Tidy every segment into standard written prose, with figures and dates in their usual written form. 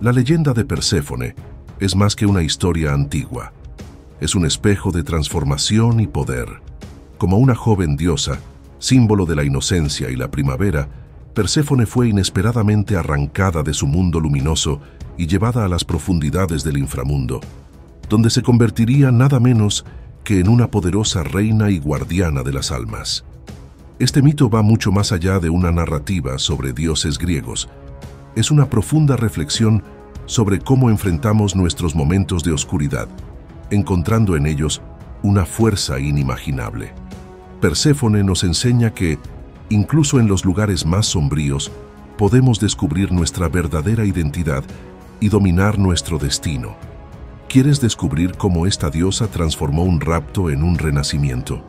La leyenda de Perséfone es más que una historia antigua. Es un espejo de transformación y poder. Como una joven diosa, símbolo de la inocencia y la primavera, Perséfone fue inesperadamente arrancada de su mundo luminoso y llevada a las profundidades del inframundo, donde se convertiría nada menos que en una poderosa reina y guardiana de las almas. Este mito va mucho más allá de una narrativa sobre dioses griegos. Es una profunda reflexión sobre cómo enfrentamos nuestros momentos de oscuridad, encontrando en ellos una fuerza inimaginable. Perséfone nos enseña que, incluso en los lugares más sombríos, podemos descubrir nuestra verdadera identidad y dominar nuestro destino. ¿Quieres descubrir cómo esta diosa transformó un rapto en un renacimiento?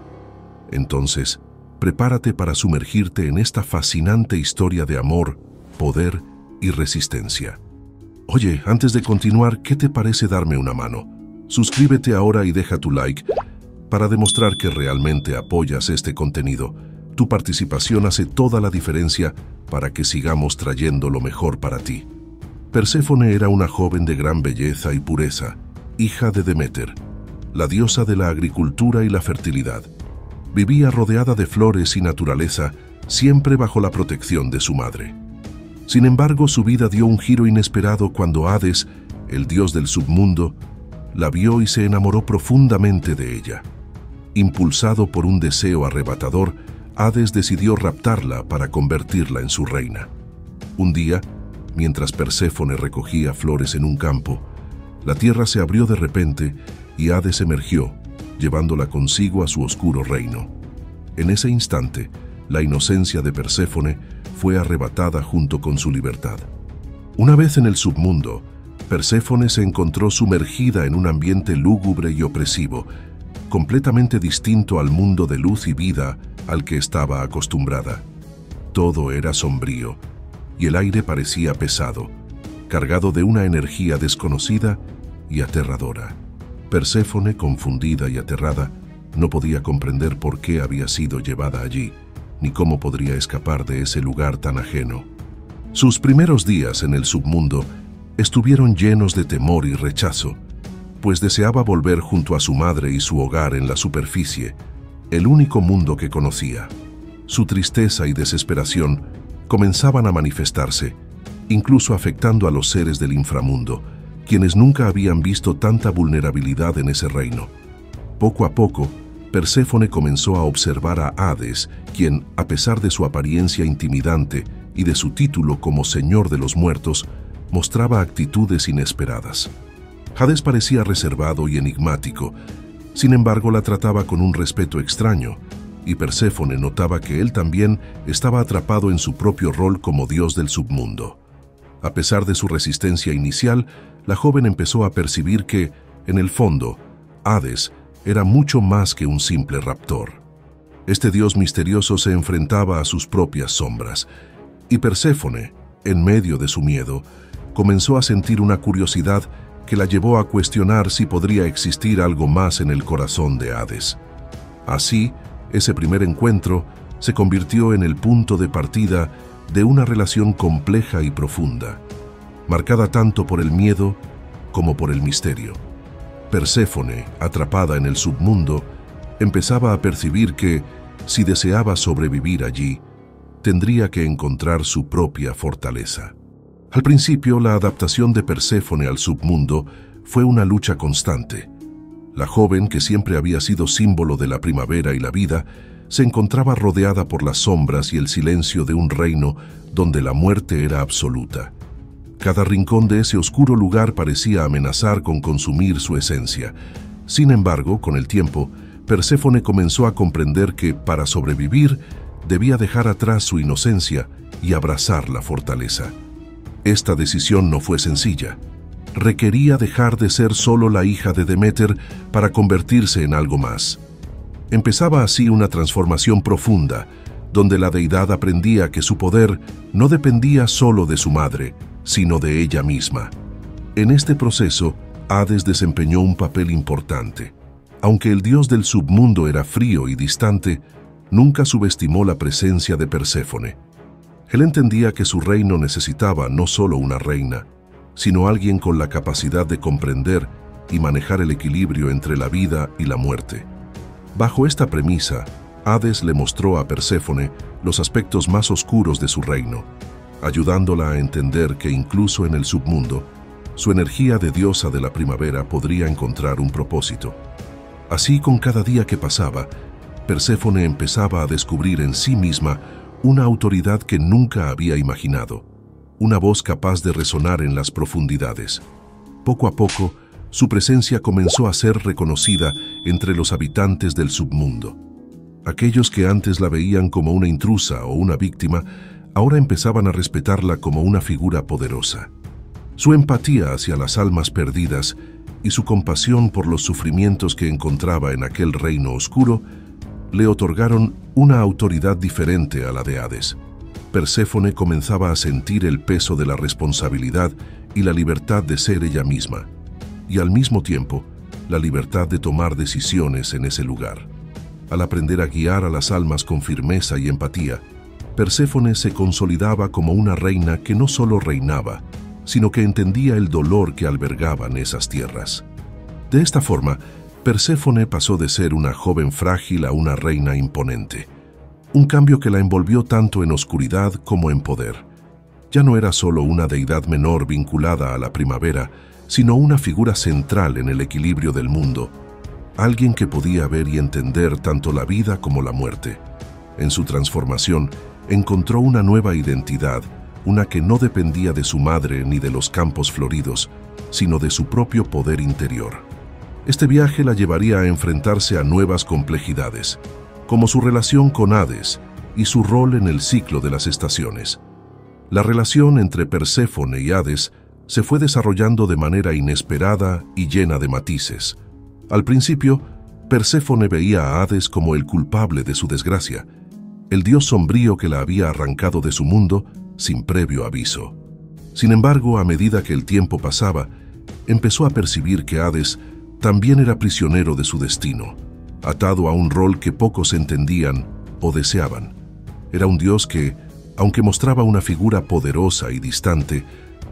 Entonces, prepárate para sumergirte en esta fascinante historia de amor, poder y resistencia. Oye, antes de continuar, ¿qué te parece darme una mano? Suscríbete ahora y deja tu like para demostrar que realmente apoyas este contenido. Tu participación hace toda la diferencia para que sigamos trayendo lo mejor para ti. Perséfone era una joven de gran belleza y pureza, hija de Deméter, la diosa de la agricultura y la fertilidad. Vivía rodeada de flores y naturaleza, siempre bajo la protección de su madre. Sin embargo, su vida dio un giro inesperado cuando Hades, el dios del submundo, la vio y se enamoró profundamente de ella. Impulsado por un deseo arrebatador, Hades decidió raptarla para convertirla en su reina. Un día, mientras Perséfone recogía flores en un campo, la tierra se abrió de repente y Hades emergió, llevándola consigo a su oscuro reino. En ese instante, la inocencia de Perséfone fue arrebatada junto con su libertad. Una vez en el submundo, Perséfone se encontró sumergida en un ambiente lúgubre y opresivo, completamente distinto al mundo de luz y vida al que estaba acostumbrada. Todo era sombrío, y el aire parecía pesado, cargado de una energía desconocida y aterradora. Perséfone, confundida y aterrada, no podía comprender por qué había sido llevada allí, ni cómo podría escapar de ese lugar tan ajeno. Sus primeros días en el submundo estuvieron llenos de temor y rechazo, pues deseaba volver junto a su madre y su hogar en la superficie, el único mundo que conocía. Su tristeza y desesperación comenzaban a manifestarse, incluso afectando a los seres del inframundo, quienes nunca habían visto tanta vulnerabilidad en ese reino. Poco a poco, Perséfone comenzó a observar a Hades, quien, a pesar de su apariencia intimidante y de su título como Señor de los Muertos, mostraba actitudes inesperadas. Hades parecía reservado y enigmático, sin embargo la trataba con un respeto extraño, y Perséfone notaba que él también estaba atrapado en su propio rol como dios del submundo. A pesar de su resistencia inicial, la joven empezó a percibir que, en el fondo, Hades era mucho más que un simple raptor. Este dios misterioso se enfrentaba a sus propias sombras, y Perséfone, en medio de su miedo, comenzó a sentir una curiosidad que la llevó a cuestionar si podría existir algo más en el corazón de Hades. Así, ese primer encuentro se convirtió en el punto de partida de una relación compleja y profunda, marcada tanto por el miedo como por el misterio. Perséfone, atrapada en el submundo, empezaba a percibir que, si deseaba sobrevivir allí, tendría que encontrar su propia fortaleza. Al principio, la adaptación de Perséfone al submundo fue una lucha constante. La joven, que siempre había sido símbolo de la primavera y la vida, se encontraba rodeada por las sombras y el silencio de un reino donde la muerte era absoluta. Cada rincón de ese oscuro lugar parecía amenazar con consumir su esencia. Sin embargo, con el tiempo, Perséfone comenzó a comprender que, para sobrevivir, debía dejar atrás su inocencia y abrazar la fortaleza. Esta decisión no fue sencilla. Requería dejar de ser solo la hija de Deméter para convertirse en algo más. Empezaba así una transformación profunda, donde la deidad aprendía que su poder no dependía solo de su madre, sino de ella misma. En este proceso, Hades desempeñó un papel importante. Aunque el dios del submundo era frío y distante, nunca subestimó la presencia de Perséfone. Él entendía que su reino necesitaba no solo una reina, sino alguien con la capacidad de comprender y manejar el equilibrio entre la vida y la muerte. Bajo esta premisa, Hades le mostró a Perséfone los aspectos más oscuros de su reino, ayudándola a entender que incluso en el submundo, su energía de diosa de la primavera podría encontrar un propósito. Así, con cada día que pasaba, Perséfone empezaba a descubrir en sí misma una autoridad que nunca había imaginado, una voz capaz de resonar en las profundidades. Poco a poco, su presencia comenzó a ser reconocida entre los habitantes del submundo. Aquellos que antes la veían como una intrusa o una víctima, ahora empezaban a respetarla como una figura poderosa. Su empatía hacia las almas perdidas y su compasión por los sufrimientos que encontraba en aquel reino oscuro le otorgaron una autoridad diferente a la de Hades. Perséfone comenzaba a sentir el peso de la responsabilidad y la libertad de ser ella misma, y al mismo tiempo, la libertad de tomar decisiones en ese lugar. Al aprender a guiar a las almas con firmeza y empatía, Perséfone se consolidaba como una reina que no solo reinaba, sino que entendía el dolor que albergaban esas tierras. De esta forma, Perséfone pasó de ser una joven frágil a una reina imponente, un cambio que la envolvió tanto en oscuridad como en poder. Ya no era solo una deidad menor vinculada a la primavera, sino una figura central en el equilibrio del mundo, alguien que podía ver y entender tanto la vida como la muerte. En su transformación, encontró una nueva identidad, una que no dependía de su madre ni de los campos floridos, sino de su propio poder interior. Este viaje la llevaría a enfrentarse a nuevas complejidades, como su relación con Hades y su rol en el ciclo de las estaciones. La relación entre Perséfone y Hades se fue desarrollando de manera inesperada y llena de matices. Al principio, Perséfone veía a Hades como el culpable de su desgracia, el dios sombrío que la había arrancado de su mundo sin previo aviso. Sin embargo, a medida que el tiempo pasaba, empezó a percibir que Hades también era prisionero de su destino, atado a un rol que pocos entendían o deseaban. Era un dios que, aunque mostraba una figura poderosa y distante,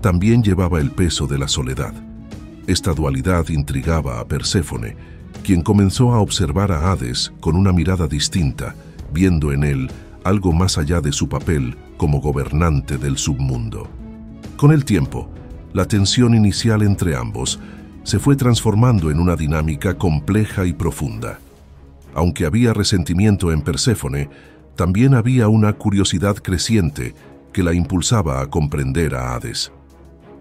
también llevaba el peso de la soledad. Esta dualidad intrigaba a Perséfone, quien comenzó a observar a Hades con una mirada distinta, viendo en él algo más allá de su papel como gobernante del submundo. Con el tiempo, la tensión inicial entre ambos se fue transformando en una dinámica compleja y profunda. Aunque había resentimiento en Perséfone, también había una curiosidad creciente que la impulsaba a comprender a Hades.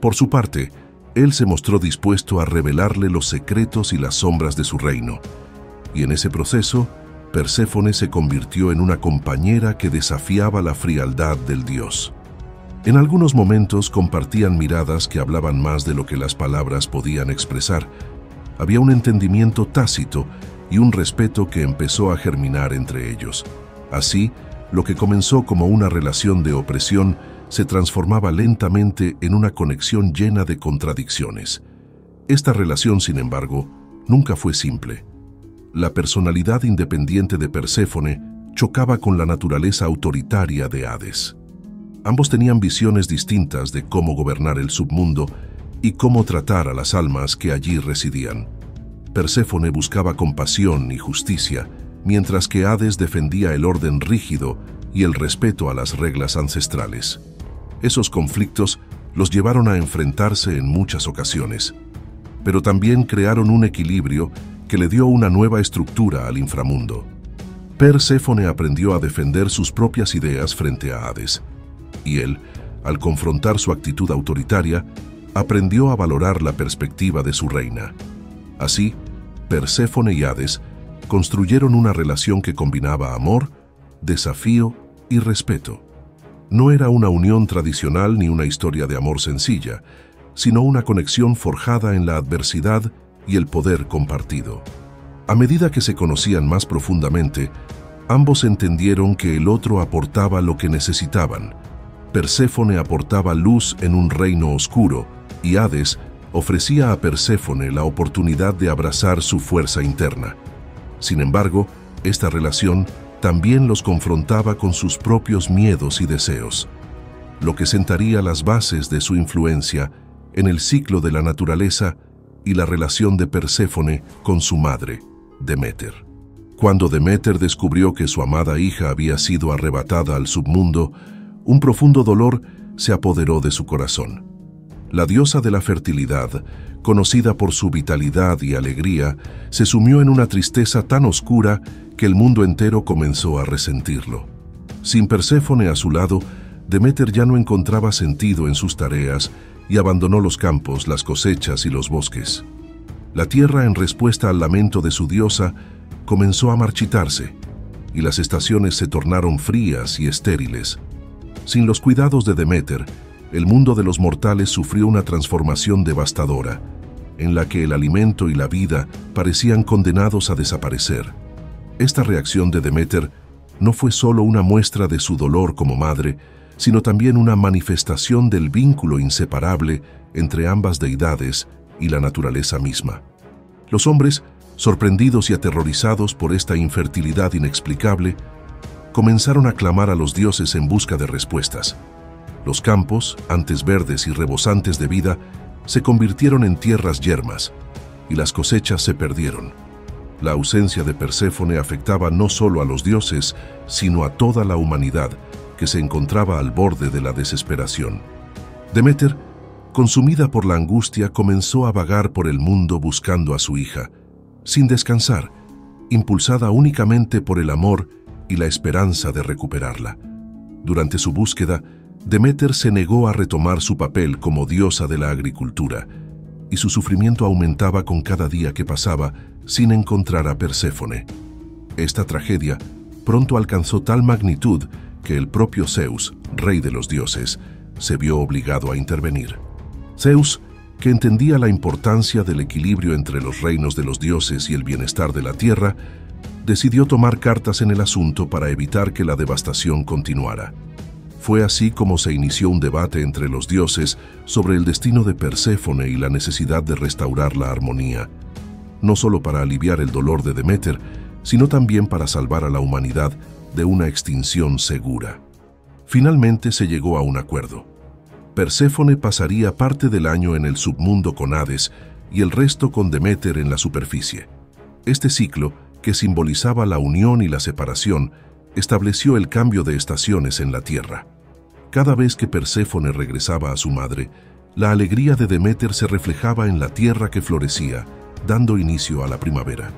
Por su parte, él se mostró dispuesto a revelarle los secretos y las sombras de su reino, y en ese proceso, Perséfone se convirtió en una compañera que desafiaba la frialdad del dios. En algunos momentos compartían miradas que hablaban más de lo que las palabras podían expresar. Había un entendimiento tácito y un respeto que empezó a germinar entre ellos. Así, lo que comenzó como una relación de opresión se transformaba lentamente en una conexión llena de contradicciones. Esta relación, sin embargo, nunca fue simple. La personalidad independiente de Perséfone chocaba con la naturaleza autoritaria de Hades. Ambos tenían visiones distintas de cómo gobernar el submundo y cómo tratar a las almas que allí residían. Perséfone buscaba compasión y justicia, mientras que Hades defendía el orden rígido y el respeto a las reglas ancestrales. Esos conflictos los llevaron a enfrentarse en muchas ocasiones, pero también crearon un equilibrio que le dio una nueva estructura al inframundo. Perséfone aprendió a defender sus propias ideas frente a Hades, y él, al confrontar su actitud autoritaria, aprendió a valorar la perspectiva de su reina. Así, Perséfone y Hades construyeron una relación que combinaba amor, desafío y respeto. No era una unión tradicional ni una historia de amor sencilla, sino una conexión forjada en la adversidad y el poder compartido. A medida que se conocían más profundamente, ambos entendieron que el otro aportaba lo que necesitaban. Perséfone aportaba luz en un reino oscuro, y Hades ofrecía a Perséfone la oportunidad de abrazar su fuerza interna. Sin embargo, esta relación también los confrontaba con sus propios miedos y deseos, lo que sentaría las bases de su influencia en el ciclo de la naturaleza y la relación de Perséfone con su madre, Deméter. Cuando Deméter descubrió que su amada hija había sido arrebatada al submundo, un profundo dolor se apoderó de su corazón. La diosa de la fertilidad, conocida por su vitalidad y alegría, se sumió en una tristeza tan oscura que el mundo entero comenzó a resentirlo. Sin Perséfone a su lado, Deméter ya no encontraba sentido en sus tareas y abandonó los campos, las cosechas y los bosques. La tierra, en respuesta al lamento de su diosa, comenzó a marchitarse, y las estaciones se tornaron frías y estériles. Sin los cuidados de Deméter, el mundo de los mortales sufrió una transformación devastadora, en la que el alimento y la vida parecían condenados a desaparecer. Esta reacción de Deméter no fue solo una muestra de su dolor como madre, sino también una manifestación del vínculo inseparable entre ambas deidades y la naturaleza misma. Los hombres, sorprendidos y aterrorizados por esta infertilidad inexplicable, comenzaron a clamar a los dioses en busca de respuestas. Los campos, antes verdes y rebosantes de vida, se convirtieron en tierras yermas, y las cosechas se perdieron. La ausencia de Perséfone afectaba no solo a los dioses, sino a toda la humanidad, que se encontraba al borde de la desesperación. Deméter, consumida por la angustia, comenzó a vagar por el mundo buscando a su hija, sin descansar, impulsada únicamente por el amor y la esperanza de recuperarla. Durante su búsqueda, Deméter se negó a retomar su papel como diosa de la agricultura, y su sufrimiento aumentaba con cada día que pasaba sin encontrar a Perséfone. Esta tragedia pronto alcanzó tal magnitud que el propio Zeus, rey de los dioses, se vio obligado a intervenir. Zeus, que entendía la importancia del equilibrio entre los reinos de los dioses y el bienestar de la tierra, decidió tomar cartas en el asunto para evitar que la devastación continuara. Fue así como se inició un debate entre los dioses sobre el destino de Perséfone y la necesidad de restaurar la armonía, no solo para aliviar el dolor de Deméter, sino también para salvar a la humanidad de una extinción segura. Finalmente se llegó a un acuerdo. Perséfone pasaría parte del año en el submundo con Hades y el resto con Deméter en la superficie. Este ciclo, que simbolizaba la unión y la separación, estableció el cambio de estaciones en la tierra. Cada vez que Perséfone regresaba a su madre, la alegría de Deméter se reflejaba en la tierra que florecía, dando inicio a la primavera.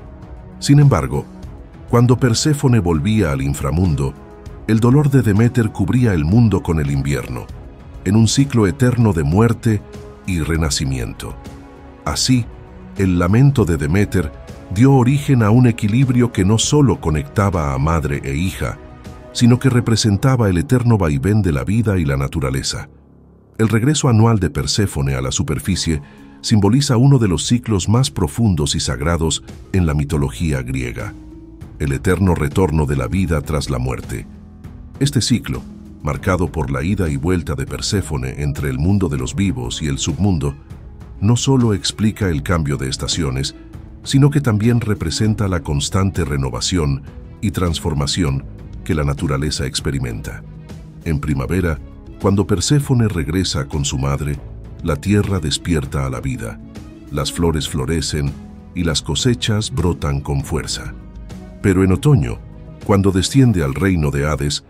Sin embargo, cuando Perséfone volvía al inframundo, el dolor de Deméter cubría el mundo con el invierno, en un ciclo eterno de muerte y renacimiento. Así, el lamento de Deméter dio origen a un equilibrio que no solo conectaba a madre e hija, sino que representaba el eterno vaivén de la vida y la naturaleza. El regreso anual de Perséfone a la superficie simboliza uno de los ciclos más profundos y sagrados en la mitología griega, el eterno retorno de la vida tras la muerte. Este ciclo, marcado por la ida y vuelta de Perséfone entre el mundo de los vivos y el submundo, no solo explica el cambio de estaciones, sino que también representa la constante renovación y transformación que la naturaleza experimenta. En primavera, cuando Perséfone regresa con su madre, la tierra despierta a la vida, las flores florecen y las cosechas brotan con fuerza. Pero en otoño, cuando desciende al reino de Hades,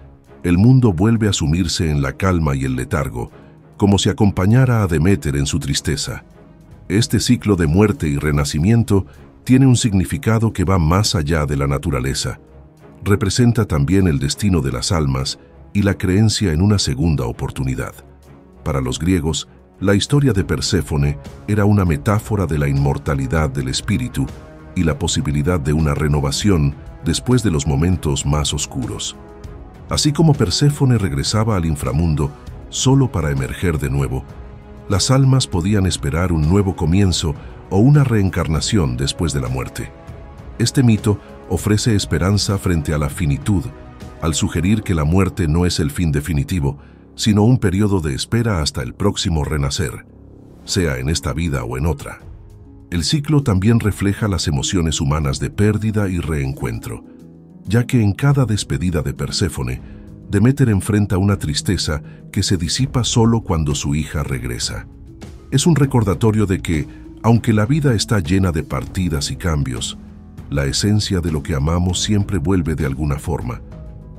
el mundo vuelve a sumirse en la calma y el letargo, como si acompañara a Deméter en su tristeza. Este ciclo de muerte y renacimiento tiene un significado que va más allá de la naturaleza. Representa también el destino de las almas y la creencia en una segunda oportunidad. Para los griegos, la historia de Perséfone era una metáfora de la inmortalidad del espíritu y la posibilidad de una renovación después de los momentos más oscuros. Así como Perséfone regresaba al inframundo solo para emerger de nuevo, las almas podían esperar un nuevo comienzo o una reencarnación después de la muerte. Este mito ofrece esperanza frente a la finitud, al sugerir que la muerte no es el fin definitivo, sino un periodo de espera hasta el próximo renacer, sea en esta vida o en otra. El ciclo también refleja las emociones humanas de pérdida y reencuentro, ya que en cada despedida de Perséfone, Deméter enfrenta una tristeza que se disipa solo cuando su hija regresa. Es un recordatorio de que, aunque la vida está llena de partidas y cambios, la esencia de lo que amamos siempre vuelve de alguna forma.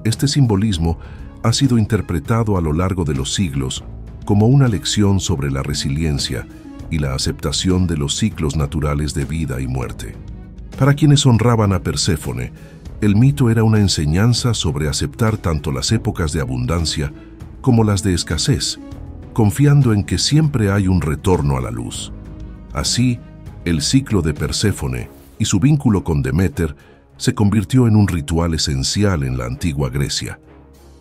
Este simbolismo ha sido interpretado a lo largo de los siglos como una lección sobre la resiliencia y la aceptación de los ciclos naturales de vida y muerte. Para quienes honraban a Perséfone, el mito era una enseñanza sobre aceptar tanto las épocas de abundancia como las de escasez, confiando en que siempre hay un retorno a la luz. Así, el ciclo de Perséfone y su vínculo con Deméter se convirtió en un ritual esencial en la antigua Grecia,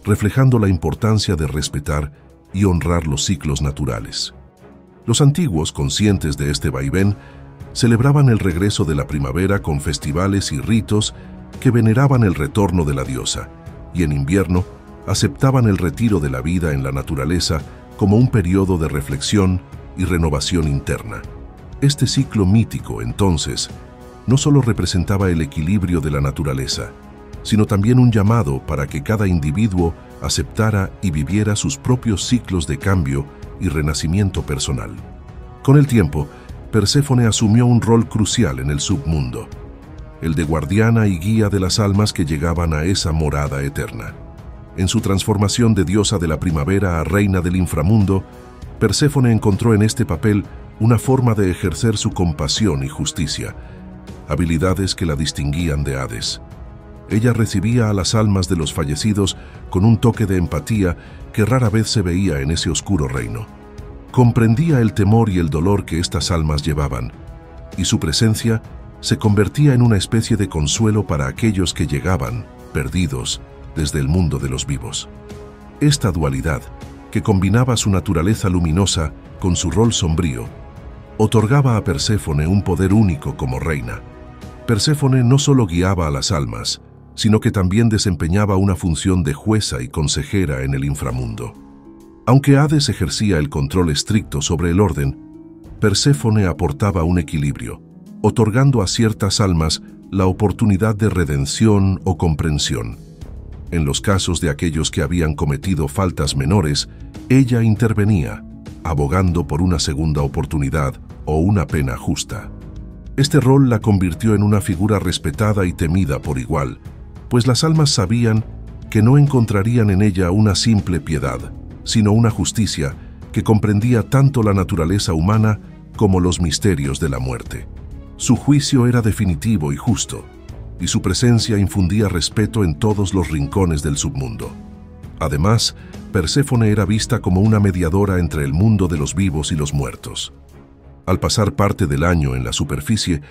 reflejando la importancia de respetar y honrar los ciclos naturales. Los antiguos, conscientes de este vaivén, celebraban el regreso de la primavera con festivales y ritos que veneraban el retorno de la diosa, y en invierno aceptaban el retiro de la vida en la naturaleza como un periodo de reflexión y renovación interna. Este ciclo mítico, entonces, no solo representaba el equilibrio de la naturaleza, sino también un llamado para que cada individuo aceptara y viviera sus propios ciclos de cambio y renacimiento personal. Con el tiempo, Perséfone asumió un rol crucial en el submundo, el de guardiana y guía de las almas que llegaban a esa morada eterna. En su transformación de diosa de la primavera a reina del inframundo, Perséfone encontró en este papel una forma de ejercer su compasión y justicia, habilidades que la distinguían de Hades. Ella recibía a las almas de los fallecidos con un toque de empatía que rara vez se veía en ese oscuro reino. Comprendía el temor y el dolor que estas almas llevaban, y su presencia se convertía en una especie de consuelo para aquellos que llegaban, perdidos, desde el mundo de los vivos. Esta dualidad, que combinaba su naturaleza luminosa con su rol sombrío, otorgaba a Perséfone un poder único como reina. Perséfone no solo guiaba a las almas, sino que también desempeñaba una función de jueza y consejera en el inframundo. Aunque Hades ejercía el control estricto sobre el orden, Perséfone aportaba un equilibrio, otorgando a ciertas almas la oportunidad de redención o comprensión. En los casos de aquellos que habían cometido faltas menores, ella intervenía, abogando por una segunda oportunidad o una pena justa. Este rol la convirtió en una figura respetada y temida por igual, pues las almas sabían que no encontrarían en ella una simple piedad, sino una justicia que comprendía tanto la naturaleza humana como los misterios de la muerte. Su juicio era definitivo y justo, y su presencia infundía respeto en todos los rincones del submundo. Además, Perséfone era vista como una mediadora entre el mundo de los vivos y los muertos. Al pasar parte del año en la superficie,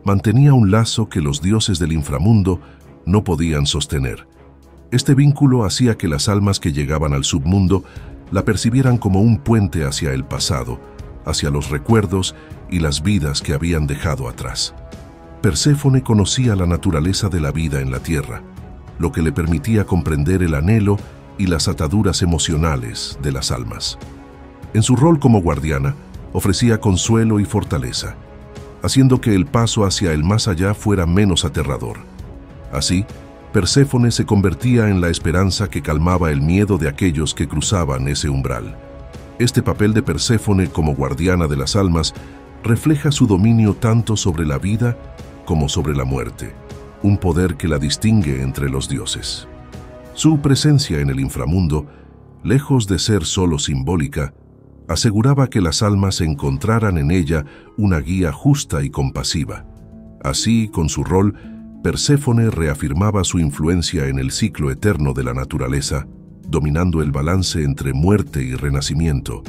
mantenía un lazo que los dioses del inframundo no podían sostener. Este vínculo hacía que las almas que llegaban al submundo la percibieran como un puente hacia el pasado, hacia los recuerdos y las vidas que habían dejado atrás. Perséfone conocía la naturaleza de la vida en la tierra, lo que le permitía comprender el anhelo y las ataduras emocionales de las almas. En su rol como guardiana, ofrecía consuelo y fortaleza, haciendo que el paso hacia el más allá fuera menos aterrador. Así, Perséfone se convertía en la esperanza que calmaba el miedo de aquellos que cruzaban ese umbral. Este papel de Perséfone como guardiana de las almas refleja su dominio tanto sobre la vida como sobre la muerte, un poder que la distingue entre los dioses. Su presencia en el inframundo, lejos de ser solo simbólica, aseguraba que las almas encontraran en ella una guía justa y compasiva. Así, con su rol, Perséfone reafirmaba su influencia en el ciclo eterno de la naturaleza, dominando el balance entre muerte y renacimiento,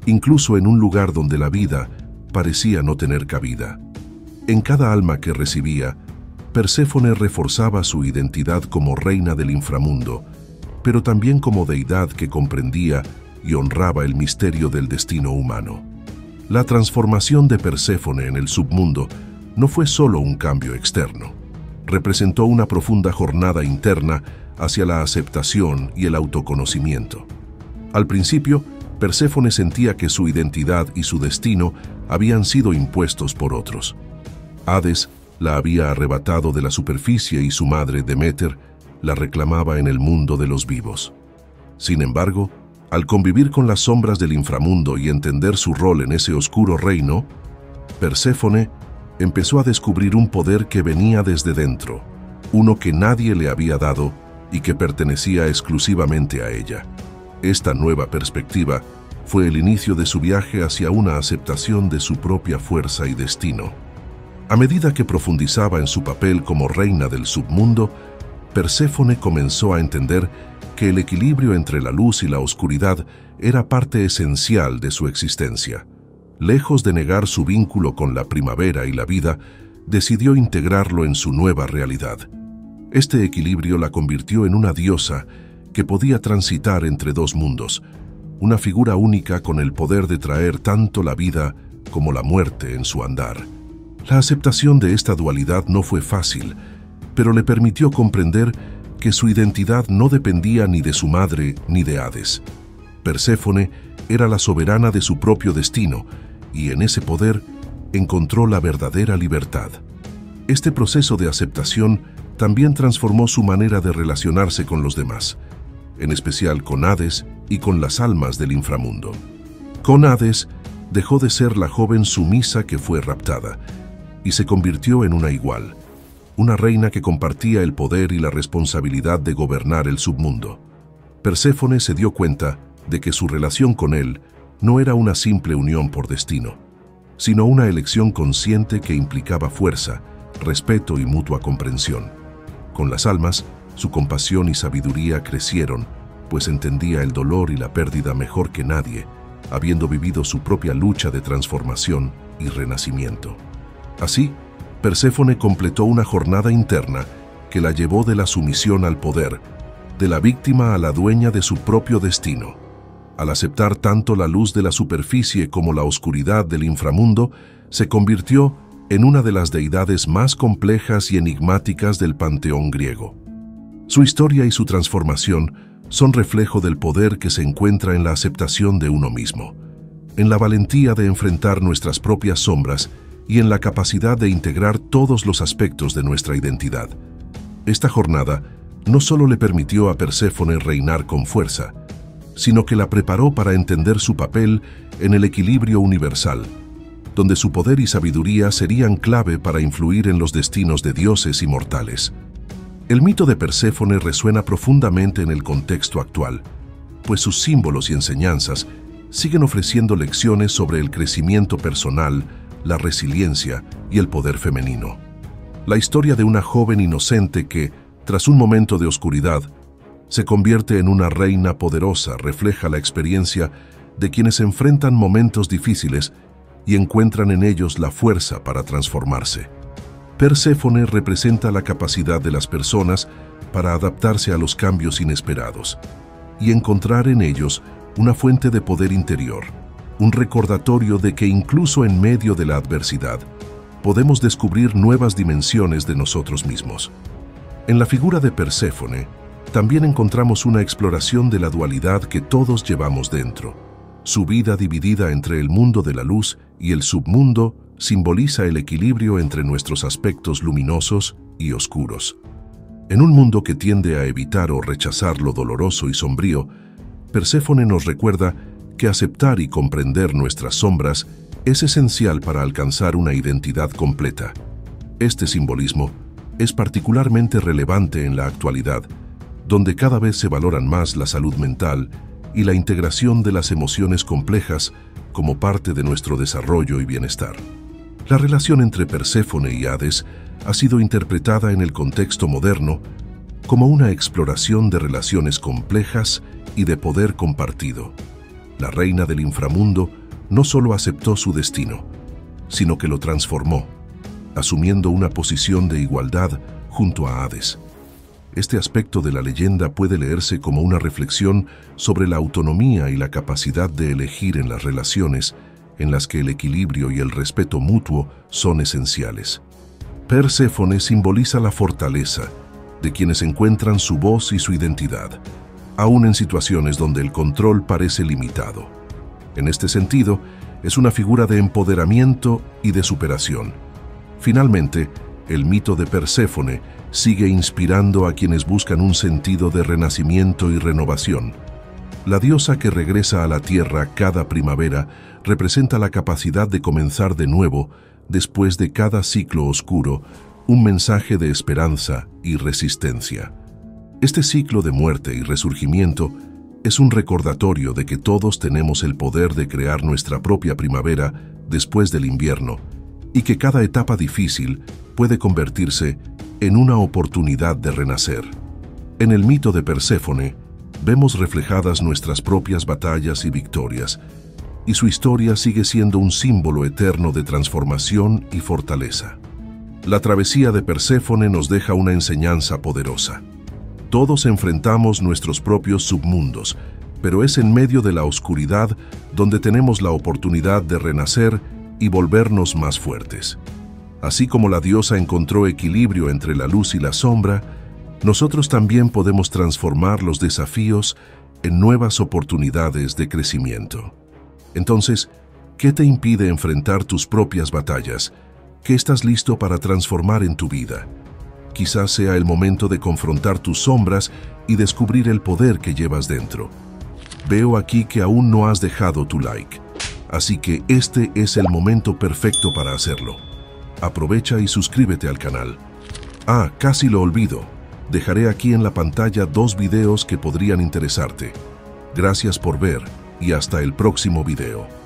incluso en un lugar donde la vida parecía no tener cabida. En cada alma que recibía, Perséfone reforzaba su identidad como reina del inframundo, pero también como deidad que comprendía y honraba el misterio del destino humano. La transformación de Perséfone en el submundo no fue solo un cambio externo. Representó una profunda jornada interna hacia la aceptación y el autoconocimiento. Al principio, Perséfone sentía que su identidad y su destino habían sido impuestos por otros. Hades la había arrebatado de la superficie y su madre, Deméter, la reclamaba en el mundo de los vivos. Sin embargo, Al convivir con las sombras del inframundo y entender su rol en ese oscuro reino, Perséfone empezó a descubrir un poder que venía desde dentro, uno que nadie le había dado y que pertenecía exclusivamente a ella. Esta nueva perspectiva fue el inicio de su viaje hacia una aceptación de su propia fuerza y destino. A medida que profundizaba en su papel como reina del submundo, Perséfone comenzó a entender que el equilibrio entre la luz y la oscuridad era parte esencial de su existencia. Lejos de negar su vínculo con la primavera y la vida, decidió integrarlo en su nueva realidad. Este equilibrio la convirtió en una diosa que podía transitar entre dos mundos, una figura única con el poder de traer tanto la vida como la muerte en su andar. La aceptación de esta dualidad no fue fácil, pero le permitió comprender que su identidad no dependía ni de su madre ni de Hades. Perséfone era la soberana de su propio destino y en ese poder encontró la verdadera libertad. Este proceso de aceptación también transformó su manera de relacionarse con los demás, en especial con Hades y con las almas del inframundo. Con Hades dejó de ser la joven sumisa que fue raptada y se convirtió en una igual, una reina que compartía el poder y la responsabilidad de gobernar el submundo. Perséfone se dio cuenta de que su relación con él no era una simple unión por destino, sino una elección consciente que implicaba fuerza, respeto y mutua comprensión. Con las almas, su compasión y sabiduría crecieron, pues entendía el dolor y la pérdida mejor que nadie, habiendo vivido su propia lucha de transformación y renacimiento. Así, Perséfone completó una jornada interna que la llevó de la sumisión al poder, de la víctima a la dueña de su propio destino. Al aceptar tanto la luz de la superficie como la oscuridad del inframundo, se convirtió en una de las deidades más complejas y enigmáticas del panteón griego. Su historia y su transformación son reflejo del poder que se encuentra en la aceptación de uno mismo, en la valentía de enfrentar nuestras propias sombras y en la capacidad de integrar todos los aspectos de nuestra identidad. Esta jornada no solo le permitió a Perséfone reinar con fuerza, sino que la preparó para entender su papel en el equilibrio universal, donde su poder y sabiduría serían clave para influir en los destinos de dioses y mortales. El mito de Perséfone resuena profundamente en el contexto actual, pues sus símbolos y enseñanzas siguen ofreciendo lecciones sobre el crecimiento personal, la resiliencia y el poder femenino. La historia de una joven inocente que, tras un momento de oscuridad, se convierte en una reina poderosa refleja la experiencia de quienes enfrentan momentos difíciles y encuentran en ellos la fuerza para transformarse. Perséfone representa la capacidad de las personas para adaptarse a los cambios inesperados y encontrar en ellos una fuente de poder interior, un recordatorio de que incluso en medio de la adversidad podemos descubrir nuevas dimensiones de nosotros mismos. En la figura de Perséfone también encontramos una exploración de la dualidad que todos llevamos dentro. Su vida dividida entre el mundo de la luz y el submundo simboliza el equilibrio entre nuestros aspectos luminosos y oscuros. En un mundo que tiende a evitar o rechazar lo doloroso y sombrío, Perséfone nos recuerda que aceptar y comprender nuestras sombras es esencial para alcanzar una identidad completa. Este simbolismo es particularmente relevante en la actualidad, donde cada vez se valoran más la salud mental y la integración de las emociones complejas como parte de nuestro desarrollo y bienestar. La relación entre Perséfone y Hades ha sido interpretada en el contexto moderno como una exploración de relaciones complejas y de poder compartido. La reina del inframundo no solo aceptó su destino, sino que lo transformó, asumiendo una posición de igualdad junto a Hades. Este aspecto de la leyenda puede leerse como una reflexión sobre la autonomía y la capacidad de elegir en las relaciones en las que el equilibrio y el respeto mutuo son esenciales. Perséfone simboliza la fortaleza de quienes encuentran su voz y su identidad, aún en situaciones donde el control parece limitado. En este sentido, es una figura de empoderamiento y de superación. Finalmente, el mito de Perséfone sigue inspirando a quienes buscan un sentido de renacimiento y renovación. La diosa que regresa a la tierra cada primavera representa la capacidad de comenzar de nuevo después de cada ciclo oscuro, un mensaje de esperanza y resistencia. Este ciclo de muerte y resurgimiento es un recordatorio de que todos tenemos el poder de crear nuestra propia primavera después del invierno y que cada etapa difícil puede convertirse en una oportunidad de renacer. En el mito de Perséfone, vemos reflejadas nuestras propias batallas y victorias, y su historia sigue siendo un símbolo eterno de transformación y fortaleza. La travesía de Perséfone nos deja una enseñanza poderosa. Todos enfrentamos nuestros propios submundos, pero es en medio de la oscuridad donde tenemos la oportunidad de renacer y volvernos más fuertes. Así como la diosa encontró equilibrio entre la luz y la sombra, nosotros también podemos transformar los desafíos en nuevas oportunidades de crecimiento. Entonces, ¿qué te impide enfrentar tus propias batallas? ¿Qué estás listo para transformar en tu vida? Quizás sea el momento de confrontar tus sombras y descubrir el poder que llevas dentro. Veo aquí que aún no has dejado tu like, así que este es el momento perfecto para hacerlo. Aprovecha y suscríbete al canal. Casi lo olvido. Dejaré aquí en la pantalla 2 videos que podrían interesarte. Gracias por ver y hasta el próximo video.